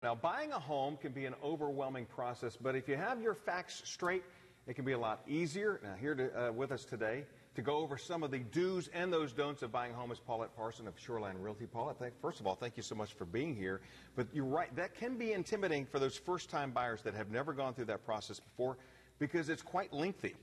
Now, buying a home can be an overwhelming process, but if you have your facts straight, it can be a lot easier. Now, here with us today to go over some of the do's and those don'ts of buying a home is Paulette Parson of Shoreline Realty. Paulette, first of all, thank you so much for being here. But you're right, that can be intimidating for those first-time buyers that have never gone through that process before because it's quite lengthy.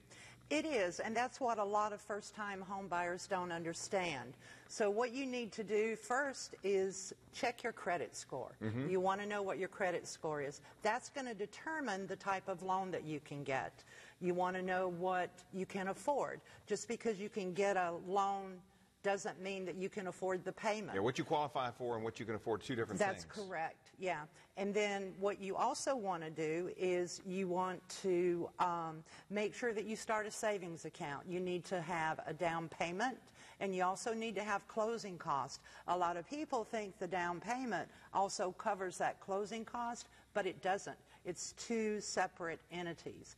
It is, and that's what a lot of first-time home buyers don't understand. So what you need to do first is check your credit score. You want to know what your credit score is. That's going to determine the type of loan that you can get. You want to know what you can afford. Just because you can get a loan doesn't mean that you can afford the payment. Yeah, what you qualify for and what you can afford, two different things. That's correct, yeah. And then what you also want to do is you want to make sure that you start a savings account. You need to have a down payment, and you also need to have closing cost. A lot of people think the down payment also covers that closing cost, but it doesn't. It's two separate entities.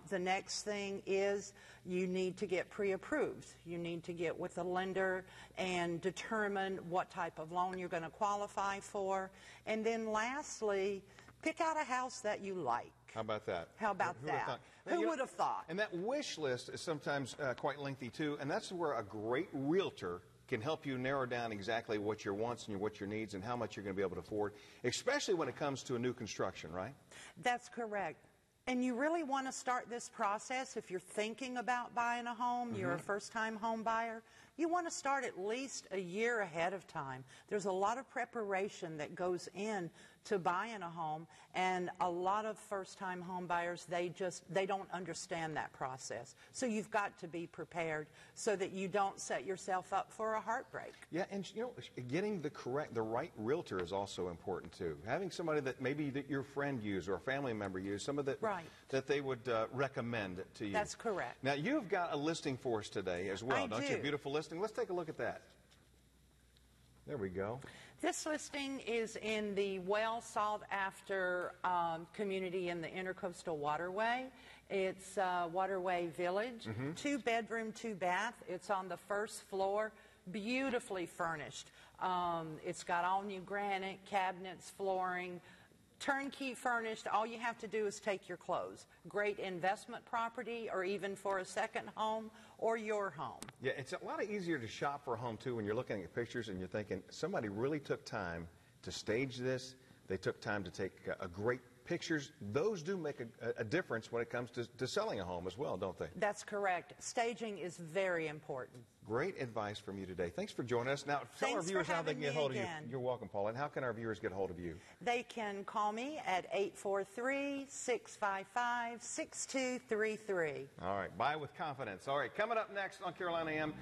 The next thing is you need to get pre-approved. You need to get with the lender and determine what type of loan you're going to qualify for. And then lastly, pick out a house that you like. How about that? How about that? Who would have thought? And that wish list is sometimes quite lengthy too, and that's where a great realtor can help you narrow down exactly what your wants and what your needs and how much you're going to be able to afford, especially when it comes to a new construction, right? That's correct. And you really want to start this process if you're thinking about buying a home, you're a first-time home buyer, you want to start at least a year ahead of time. There's a lot of preparation that goes in to buying a home, and a lot of first-time home buyers, they don't understand that process. So you've got to be prepared so that you don't set yourself up for a heartbreak. Yeah, and you know, getting the right realtor is also important too. Having somebody that maybe that your friend used or a family member used, somebody that that they would recommend to you. That's correct. Now, you've got a listing for us today as well, don't you? A beautiful listing. Let's take a look at that. There we go. This listing is in the well-sought-after community in the Intercoastal Waterway. It's Waterway Village, 2-bedroom, 2-bath. It's on the first floor, beautifully furnished. It's got all new granite, cabinets, flooring, turnkey furnished. All you have to do is take your clothes. Great investment property, or even for a second home or your home. Yeah, it's a lot easier to shop for a home too when you're looking at pictures and you're thinking somebody really took time to stage this. They took time to take a great pictures. Those do make a difference when it comes to selling a home as well, don't they? That's correct. Staging is very important. Great advice from you today. Thanks for joining us. Now, tell our viewers how they can get hold of you. You're welcome, Paulette. How can our viewers get hold of you? They can call me at 843-655-6233. All right. Buy with confidence. All right. Coming up next on Carolina AM.